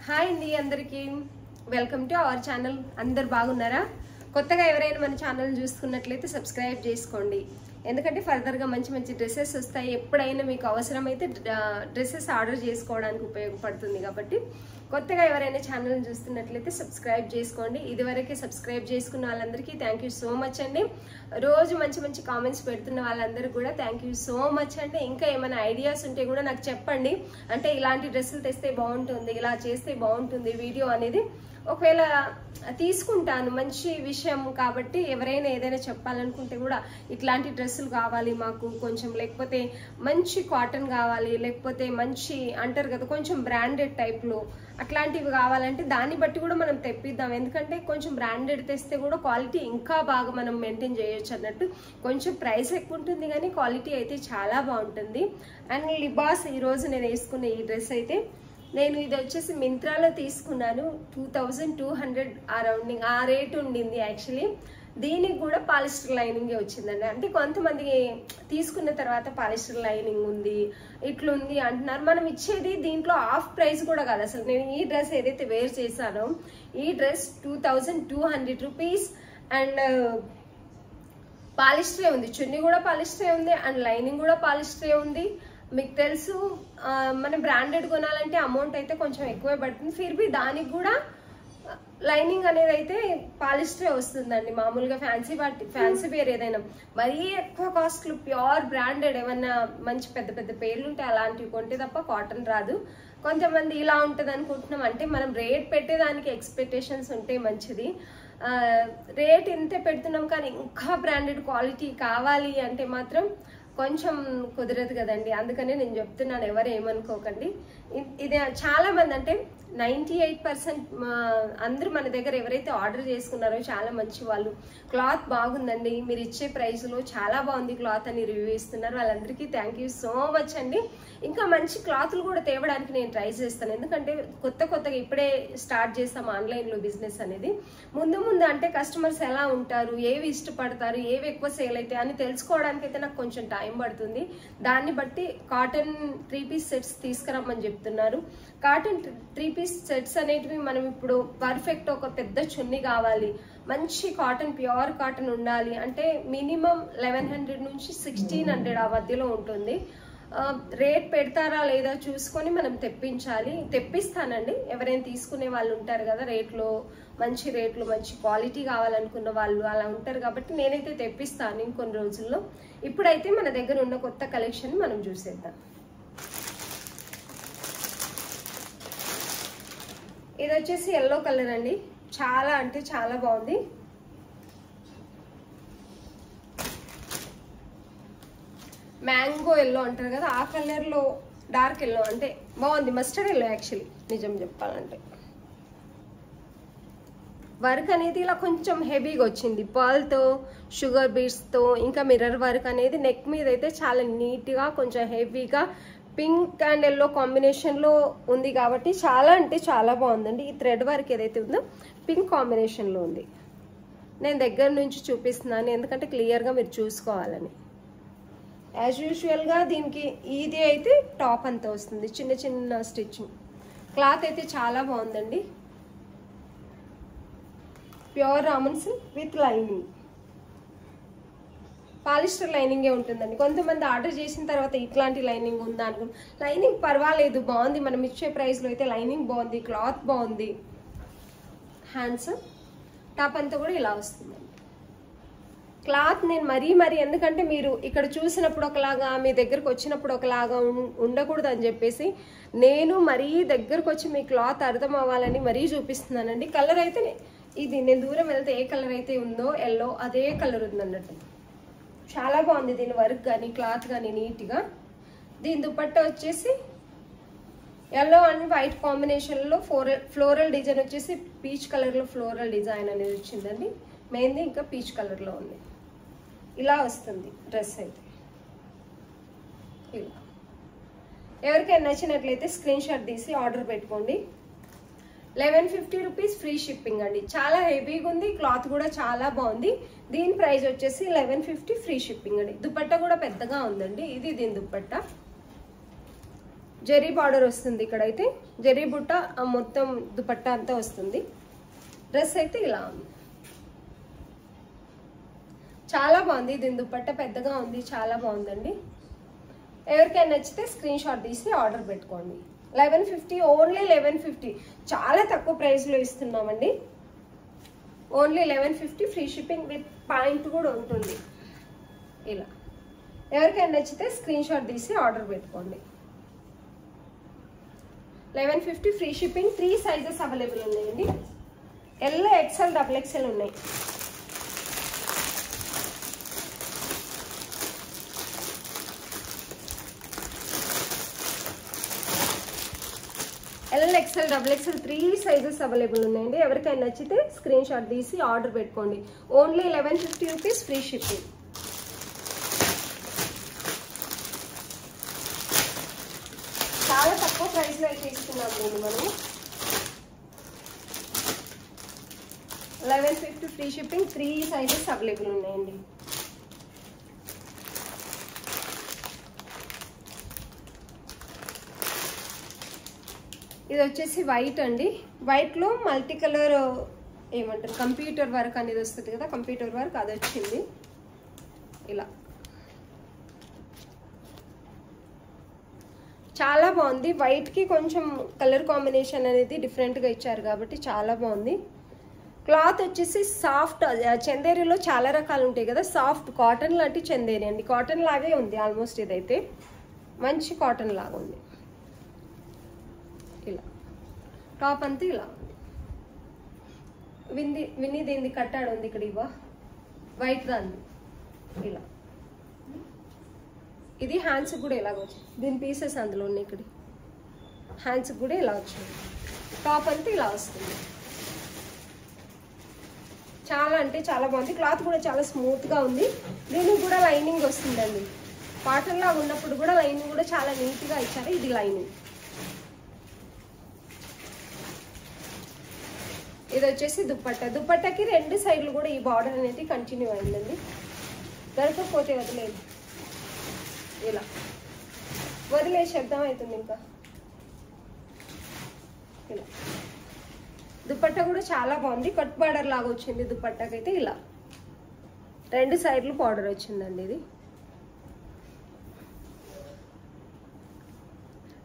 Hi అండి అందరికీ welcome to our channel. అందరు బాగున్నారా? కొత్తగా ఎవరైనా మన ఛానల్ చూస్తున్నట్లయితే సబ్స్క్రైబ్ చేసుకోండి. ఎందుకంటే ఫర్దర్గా మంచి మంచి డ్రెస్సెస్ వస్తాయి. ఎప్పుడైనా మీకు అవసరమైతే డ్రెస్సెస్ ఆర్డర్ చేసుకోవడానికి ఉపయోగపడుతుంది. కాబట్టి కొత్తగా ఎవరైనా ఛానల్ చూస్తున్నట్లయితే సబ్స్క్రైబ్ చేసుకోండి. ఇదివరకే సబ్స్క్రైబ్ చేసుకున్న వాళ్ళందరికీ థ్యాంక్ యూ సో మచ్ అండి. రోజు మంచి మంచి కామెంట్స్ పెడుతున్న వాళ్ళందరికీ కూడా థ్యాంక్ యూ సో మచ్ అండి. ఇంకా ఏమైనా ఐడియాస్ ఉంటే కూడా నాకు చెప్పండి. అంటే ఇలాంటి డ్రెస్సులు తెస్తే బాగుంటుంది, ఇలా చేస్తే బాగుంటుంది వీడియో అనేది ఒకవేళ తీసుకుంటాను. మంచి విషయం కాబట్టి ఎవరైనా ఏదైనా చెప్పాలనుకుంటే కూడా ఇట్లాంటి డ్రెస్సులు కావాలి మాకు కొంచెం, లేకపోతే మంచి కాటన్ కావాలి, లేకపోతే మంచి అంటారు కదా కొంచెం బ్రాండెడ్ టైప్లో అట్లాంటివి కావాలంటే దాన్ని బట్టి కూడా మనం తెప్పిద్దాం. ఎందుకంటే కొంచెం బ్రాండెడ్ తెస్తే కూడా క్వాలిటీ ఇంకా బాగా మనం మెయింటైన్ చేయొచ్చు అన్నట్టు. కొంచెం ప్రైస్ ఎక్కువ ఉంటుంది కానీ క్వాలిటీ అయితే చాలా బాగుంటుంది. అండ్ లిబాస్ ఈరోజు నేను వేసుకున్న ఈ డ్రెస్ అయితే నేను ఇది వచ్చేసి మింత్రాలో తీసుకున్నాను. 2200 అరౌండింగ్ ఆ రేట్ ఉండింది. యాక్చువల్లీ దీనికి కూడా పాలిస్టర్ లైనింగే వచ్చిందండి. అంటే కొంతమంది తీసుకున్న తర్వాత పాలిస్టర్ లైనింగ్ ఉంది ఇట్లుంది అంటున్నారు. మనం ఇచ్చేది దీంట్లో హాఫ్ ప్రైస్ కూడా కాదు అసలు. నేను ఈ డ్రెస్ ఏదైతే వేర్ చేశానో ఈ డ్రెస్ 2200 రూపీస్ అండ్ పాలిస్టరే ఉంది. చున్నీ కూడా పాలిస్టరే ఉంది అండ్ లైనింగ్ కూడా పాలిస్టరే ఉంది. మీకు తెలుసు మనం బ్రాండెడ్ కొనాలంటే అమౌంట్ అయితే కొంచెం ఎక్కువే పడుతుంది. ఫిర్బీ దానికి కూడా లైనింగ్ అనేది అయితే పాలిస్టరే వస్తుందండి. మామూలుగా ఫ్యాన్సీ వేర్ ఏదైనా మరీ ఎక్కువ కాస్ట్లు ప్యూర్ బ్రాండెడ్ ఏమన్నా మంచి పెద్ద పెద్ద పేర్లు ఉంటే అలాంటివి కొంటే తప్ప కాటన్ రాదు. కొంతమంది ఇలా ఉంటుంది అనుకుంటున్నాం. అంటే మనం రేట్ పెట్టేదానికి ఎక్స్పెక్టేషన్స్ ఉంటే మంచిది. రేట్ ఇంతే పెడుతున్నాం కానీ ఇంకా బ్రాండెడ్ క్వాలిటీ కావాలి అంటే మాత్రం కొంచెం కుదరదు కదండి. అందుకనే నేను చెప్తున్నాను, ఎవరు ఏమనుకోకండి. ఇది చాలా మంది అంటే 98% అందరూ మన దగ్గర ఎవరైతే ఆర్డర్ చేసుకున్నారో చాలా మంచి వాళ్ళు. క్లాత్ బాగుందండి, మీరు ఇచ్చే ప్రైస్లో చాలా బాగుంది క్లాత్ అని రివ్యూ ఇస్తున్నారు. వాళ్ళందరికీ థ్యాంక్ యూ సో మచ్ అండి. ఇంకా మంచి క్లాత్లు కూడా తేవడానికి నేను ట్రై చేస్తాను. ఎందుకంటే కొత్తగా ఇప్పుడే స్టార్ట్ చేస్తాం ఆన్లైన్లో బిజినెస్ అనేది. ముందు అంటే కస్టమర్స్ ఎలా ఉంటారు, ఏవి ఇష్టపడతారు, ఏవి ఎక్కువ సేల్ అవుతాయి అని తెలుసుకోవడానికి అయితే నాకు కొంచెం టైం పడుతుంది. దాన్ని బట్టి కాటన్ 3 పీస్ సెట్స్ తీసుకురమ్మని చెప్తున్నారు. కాటన్ 3 పీస్ సెట్స్ అనేటివి మనం ఇప్పుడు పర్ఫెక్ట్ ఒక పెద్ద చున్నీ కావాలి, మంచి కాటన్ ప్యూర్ కాటన్ ఉండాలి అంటే మినిమం 1100 నుంచి 1600 ఆ మధ్యలో ఉంటుంది. రేట్ పెడతారా లేదా చూసుకొని మనం తెప్పిస్తానండి. ఎవరైనా తీసుకునే వాళ్ళు ఉంటారు కదా, మంచి రేట్లు మంచి క్వాలిటీ కావాలనుకున్న వాళ్ళు అలా ఉంటారు. కాబట్టి నేనైతే తెప్పిస్తాను ఇంకొన్ని రోజుల్లో. ఇప్పుడైతే మన దగ్గర ఉన్న కొత్త కలెక్షన్ మనం చూసేద్దాం. ఇది వచ్చేసి ఎల్లో కలర్ అండి. చాలా అంటే చాలా బాగుంది. మ్యాంగో ఎల్లో అంటారు కదా ఆ కలర్లో డార్క్ ఎల్లో అంటే బాగుంది. మస్టర్డ్ ఎల్లో యాక్చువల్లీ నిజం చెప్పాలంటే. వర్క్ అనేది ఇలా కొంచెం హెవీగా వచ్చింది. పర్ల్తో, షుగర్ బీడ్స్తో, ఇంకా మిర్రర్ వర్క్ అనేది నెక్ మీద అయితే చాలా నీట్గా కొంచెం హెవీగా పింక్ అండ్ ఎల్లో కాంబినేషన్లో ఉంది. కాబట్టి చాలా అంటే చాలా బాగుందండి. ఈ థ్రెడ్ వర్క్ ఏదైతే ఉందో పింక్ కాంబినేషన్లో ఉంది. నేను దగ్గర నుంచి చూపిస్తున్నాను ఎందుకంటే క్లియర్గా మీరు చూసుకోవాలని. యాజ్ యూజువల్గా దీనికి ఇది అయితే టాప్ అంతా వస్తుంది, చిన్న చిన్న స్టిచ్చింగ్. క్లాత్ అయితే చాలా బాగుందండి. Pure Roman silk with lining, polyester లైనింగే ఉంటుందండి. కొంతమంది ఆర్డర్ చేసిన తర్వాత ఇట్లాంటి లైనింగ్ ఉందా అనుకుంటు. లైనింగ్ పర్వాలేదు, బాగుంది. మనం ఇచ్చే ప్రైస్లో అయితే లైనింగ్ బాగుంది, క్లాత్ బాగుంది. హ్యాండ్స్ టాప్ అంతా కూడా ఇలా వస్తుందండి. క్లాత్ నేను మరీ ఎందుకంటే మీరు ఇక్కడ చూసినప్పుడు ఒకలాగా మీ దగ్గరకు వచ్చినప్పుడు ఒకలాగా ఉండకూడదు అని చెప్పేసి నేను మరీ దగ్గరకు వచ్చి మీ క్లాత్ అర్థం అవ్వాలని మరీ చూపిస్తున్నానండి. కలర్ అయితే ఇది నేను దూరం వెళ్తే ఏ కలర్ అయితే ఉందో ఎల్లో అదే కలర్ ఉంది అన్నట్టు. చాలా బాగుంది దీని వర్క్ కానీ క్లాత్ కానీ నీట్గా. దీని దుపట్టా వచ్చేసి ఎల్లో అండ్ వైట్ కాంబినేషన్లో ఫ్లోరల్ డిజైన్ వచ్చేసి పీచ్ కలర్లో ఫ్లోరల్ డిజైన్ అనేది వచ్చిందండి. మెయిన్ది ఇంకా పీచ్ కలర్లో ఉంది. ఇలా వస్తుంది డ్రెస్ అయితే. ఇలా ఎవరికైనా నచ్చినట్లయితే స్క్రీన్ షాట్ తీసి ఆర్డర్ పెట్టుకోండి. 1150 రూపీస్ ఫ్రీ షిప్పింగ్ అండి. చాలా హెవీగా ఉంది, క్లాత్ కూడా చాలా బాగుంది. దీని ప్రైస్ వచ్చేసి 1150 ఫ్రీ షిప్పింగ్ అండి. దుపట్టా కూడా పెద్దగా ఉందండి. ఇది దీని దుపట్టా. జెరీ బార్డర్ వస్తుంది. ఇక్కడైతే జెరీ బుట్ట మొత్తం దుపట్టా అంతా వస్తుంది. డ్రెస్ అయితే ఇలా ఉంది, చాలా బాగుంది. దీని దుపట్టా పెద్దగా ఉంది, చాలా బాగుందండి. ఎవరికైనా నచ్చితే స్క్రీన్ షాట్ తీసి ఆర్డర్ పెట్టుకోండి. 1150, ఓన్లీ 1150, చాలా తక్కువ ప్రైస్లో ఇస్తున్నామండి. Only 1150, free shipping with point కూడా ఉంటుంది. ఇలా ఎవరికైనా నచ్చితే స్క్రీన్ షాట్ తీసి ఆర్డర్ పెట్టుకోండి. 1150, ఫ్రీ షిప్పింగ్. 3 సైజెస్ అవైలబుల్ ఉన్నాయండి. ఎల్, ఎక్స్ఎల్, XXL ఉన్నాయి. L, XL, XXL 3 sizes available ఉన్నాయండి. ఎవరికైనా నచ్చితే స్క్రీన్ షాట్ తీసి ఆర్డర్ పెట్టుకోండి. Only 1150 rupees, free shipping. చాలా తక్కువ ప్రైస్లో అయితే ఇస్తున్నాం నేను మనము. 1150, ఫ్రీ షిప్పింగ్. 3 సైజెస్ అవైలబుల్ ఉన్నాయండి. ఇది వచ్చేసి వైట్ అండి. వైట్లో మల్టీ కలర్ ఏమంటారు కంప్యూటర్ వర్క్ అనేది వస్తుంది కదా, కంప్యూటర్ వర్క్ అది వచ్చింది. ఇలా చాలా బాగుంది. వైట్కి కొంచెం కలర్ కాంబినేషన్ అనేది డిఫరెంట్గా ఇచ్చారు కాబట్టి చాలా బాగుంది. క్లాత్ వచ్చేసి సాఫ్ట్, చందేరిలో చాలా రకాలు ఉంటాయి కదా, సాఫ్ట్ కాటన్ లాంటి చందేరి అండి. కాటన్ లాగే ఉంది ఆల్మోస్ట్. ఇదైతే మంచి కాటన్ లాగా ఉంది. ఇలా టాప్ అంతా ఇలా ఉంది. విని దీన్ని కట్టాడు ఉంది ఇక్కడ. ఇవ్వ వైట్ దాన్ని ఇలా. ఇది హ్యాండ్స్ కూడా ఇలాగ వచ్చింది. దీని పీసెస్ అందులో ఉన్నాయి. ఇక్కడ హ్యాండ్స్ కూడా ఇలా వచ్చింది. టాప్ అంతా ఇలా వస్తుంది. చాలా అంటే చాలా బాగుంది. క్లాత్ కూడా చాలా స్మూత్గా ఉంది. దీనికి కూడా లైనింగ్ వస్తుందండి. కాటన్ లాగా ఉన్నప్పుడు కూడా లైనింగ్ కూడా చాలా నీట్గా ఇచ్చారు. ఇది లైనింగ్. ఇది వచ్చేసి దుపట్టా. దుపట్టాకి 2 సైడ్లు కూడా ఈ బార్డర్ అనేది కంటిన్యూ అయిందండి. దొరకకపోతే వదిలేదు, ఇలా వదిలేసి శబ్దం అవుతుంది. ఇంకా ఇలా దుపట్టా కూడా చాలా బాగుంది. కట్ బార్డర్ లాగా వచ్చింది దుపట్టాకి అయితే. ఇలా 2 సైడ్లు బార్డర్ వచ్చిందండి. ఇది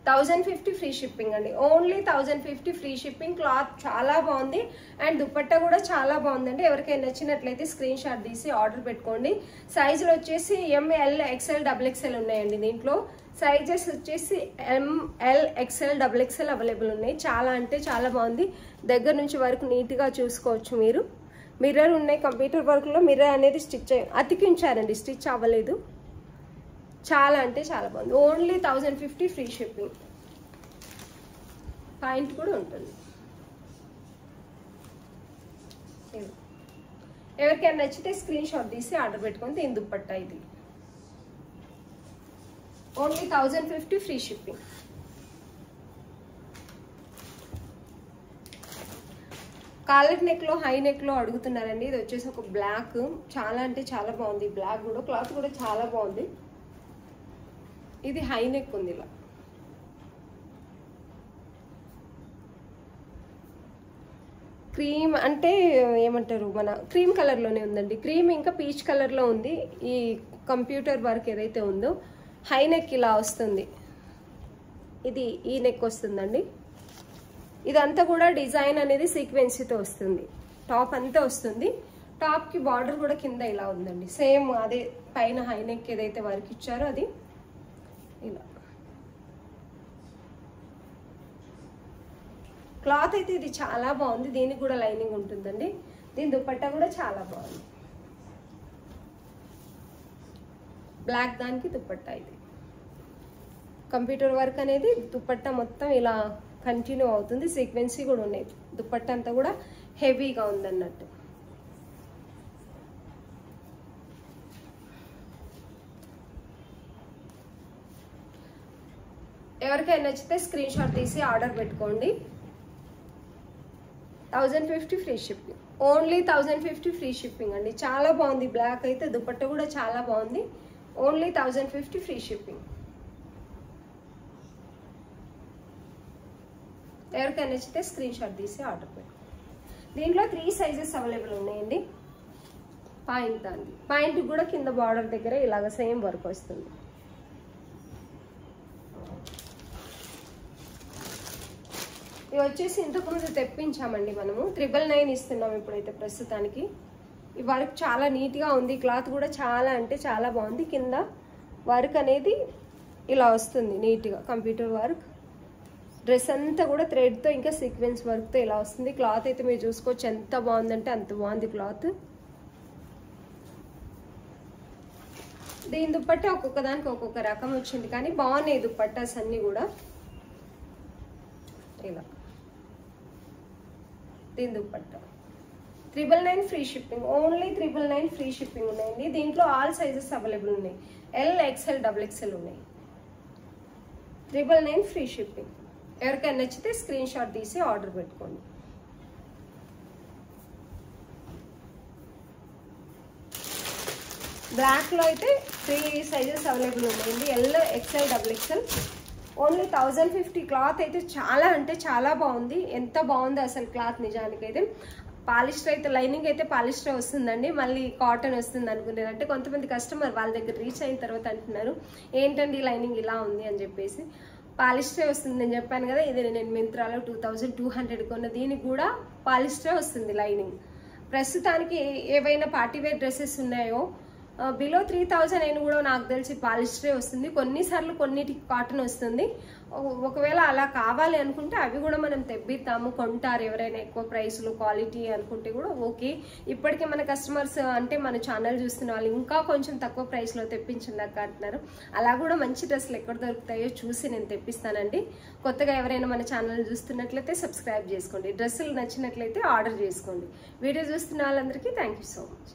1050, ఫ్రీ షిప్పింగ్ అండి. Only 1050, free shipping. క్లాత్ చాలా బాగుంది అండ్ దుపట్టా కూడా చాలా బాగుందండి. ఎవరికైనా నచ్చినట్లయితే స్క్రీన్ షాట్ తీసి ఆర్డర్ పెట్టుకోండి. సైజులు వచ్చేసి ML, XL, XXL ఉన్నాయండి. దీంట్లో సైజెస్ వచ్చేసి ML, XL, XXL అవైలబుల్ ఉన్నాయి. చాలా అంటే చాలా బాగుంది. దగ్గర నుంచి వరకు నీట్గా చూసుకోవచ్చు మీరు. మిర్రర్ ఉన్నాయి. కంప్యూటర్ వర్క్లో మిర్రర్ అనేది అతికించారండి, స్టిచ్ అవ్వలేదు. చాలా అంటే చాలా బాగుంది. Only 1050, free shipping. పాయింట్ కూడా ఉంటుంది. ఎవరికైనా నచ్చితే స్క్రీన్ షాట్ తీసి ఆర్డర్ పెట్టుకొని దీని దుపట్టా. ఇది ఓన్లీ 1050, ఫ్రీ షిప్పింగ్. కాలర్ నెక్లో, హై నెక్లో అడుగుతున్నారండి. ఇది వచ్చేసి ఒక బ్లాక్. చాలా అంటే చాలా బాగుంది. బ్లాక్ కూడా క్లాత్ కూడా చాలా బాగుంది. ఇది హై నెక్ ఉంది. ఇలా క్రీమ్ అంటే ఏమంటారు, మన క్రీమ్ కలర్లోనే ఉందండి. క్రీమ్ ఇంకా పీచ్ కలర్లో ఉంది. ఈ కంప్యూటర్ వర్క్ ఏదైతే ఉందో హై నెక్ ఇలా వస్తుంది. ఇది ఈ నెక్ వస్తుందండి. ఇదంతా కూడా డిజైన్ అనేది సీక్వెన్సీతో వస్తుంది. టాప్ అంతా వస్తుంది. టాప్కి బార్డర్ కూడా కింద ఇలా ఉందండి. సేమ్ అదే పైన హై నెక్ ఏదైతే వర్క్ ఇచ్చారో అది ఇలా. క్లాత్ అయితే ఇది చాలా బాగుంది. దీనికి కూడా లైనింగ్ ఉంటుందండి. దీని దుపట్టా కూడా చాలా బాగుంది. బ్లాక్ దానికి దుపట్టా. ఇది కంప్యూటర్ వర్క్ అనేది దుపట్టా మొత్తం ఇలా కంటిన్యూ అవుతుంది. సీక్వెన్సీ కూడా ఉన్నాయి. దుపట్టా అంతా కూడా హెవీగా ఉందన్నట్టు. ఎవరికైనా నచ్చితే స్క్రీన్ షాట్ తీసి ఆర్డర్ పెట్టుకోండి. 1050, free shipping. Only 1050, free shipping అండి. చాలా బాగుంది. బ్లాక్ అయితే దుపట్టా కూడా చాలా బాగుంది. Only 1050, free shipping. ఎవరికైనా నచ్చితే స్క్రీన్ షాట్ తీసి ఆర్డర్ పెట్టండి. దీంట్లో 3 సైజెస్ అవైలబుల్ ఉన్నాయండి. పాయింట్ దాన్ని పాయింట్ కూడా కింద బార్డర్ దగ్గర ఇలాగ సేమ్ వర్క్ వస్తుంది. ఇవి వచ్చేసి ఇంతకుముందు తెప్పించామండి మనము 999 ఇస్తున్నాం ఇప్పుడైతే ప్రస్తుతానికి. ఈ వర్క్ చాలా నీట్గా ఉంది, క్లాత్ కూడా చాలా అంటే చాలా బాగుంది. కింద వర్క్ అనేది ఇలా వస్తుంది నీట్గా, కంప్యూటర్ వర్క్. డ్రెస్ అంతా కూడా థ్రెడ్తో ఇంకా సీక్వెన్స్ వర్క్తో ఇలా వస్తుంది. క్లాత్ అయితే మీరు చూసుకోవచ్చు ఎంత బాగుందంటే అంత బాగుంది క్లాత్. దీని దుప్పట్టా ఒక్కొక్క దానికి ఒక్కొక్క రకం వచ్చింది, కానీ బాగున్నాయి దుప్పట్టాస్ అన్నీ కూడా. ఇలా దీని dupatta 999 free shipping, only 999 free shipping ఉన్నాయండి. దీంట్లో ఆల్ సైజెస్ అవైలబుల్ ఉన్నాయి, ఎల్, ఎక్స్ఎల్, XXL ఉన్నాయి. 999 ఫ్రీ షిప్పింగ్. ఎవరికైనా నచ్చితే స్క్రీన్ షాట్ తీసి ఆర్డర్ పెట్టుకోండి. బ్లాక్లో అయితే 3 సైజెస్ అవైలబుల్ ఉన్నాయండి, L, XL, XXL. Only 1050. Cloth అయితే చాలా అంటే చాలా బాగుంది, ఎంత బాగుంది అసలు క్లాత్ నిజానికైతే. పాలిస్టర్ అయితే లైనింగ్ అయితే పాలిస్టర్ వస్తుందండి, మళ్ళీ కాటన్ వస్తుంది అనుకున్నారు. అంటే కొంతమంది కస్టమర్ వాళ్ళ దగ్గర రీచ్ అయిన తర్వాత అంటున్నారు ఏంటండి లైనింగ్ ఇలా ఉంది అని చెప్పేసి. పాలిస్టరే వస్తుంది నేను చెప్పాను కదా, ఇది నేను మింత్రాలో 2200 కొన్న, దీనికి కూడా పాలిస్టరే వస్తుంది లైనింగ్. ప్రస్తుతానికి ఏవైనా పార్టీవేర్ డ్రెస్సెస్ ఉన్నాయో బిలో 3000 అయినా కూడా నాకు తెలిసి పాలిస్టరే వస్తుంది. కొన్నిసార్లు కొన్నిటికి కాటన్ వస్తుంది. ఒకవేళ అలా కావాలి అనుకుంటే అవి కూడా మనం తెప్పిస్తాము, కొంటారు ఎవరైనా ఎక్కువ ప్రైస్లో క్వాలిటీ అనుకుంటే కూడా ఓకే. ఇప్పటికే మన కస్టమర్స్ అంటే మన ఛానల్ చూస్తున్న వాళ్ళు ఇంకా కొంచెం తక్కువ ప్రైస్లో తెప్పించండి అక్క అంటున్నారు. అలా కూడా మంచి డ్రెస్సులు ఎక్కడ దొరుకుతాయో చూసి నేను తెప్పిస్తానండి. కొత్తగా ఎవరైనా మన ఛానల్ చూస్తున్నట్లయితే సబ్స్క్రైబ్ చేసుకోండి, డ్రెస్సులు నచ్చినట్లయితే ఆర్డర్ చేసుకోండి. వీడియో చూస్తున్న వాళ్ళందరికీ థ్యాంక్ యూ సో మచ్.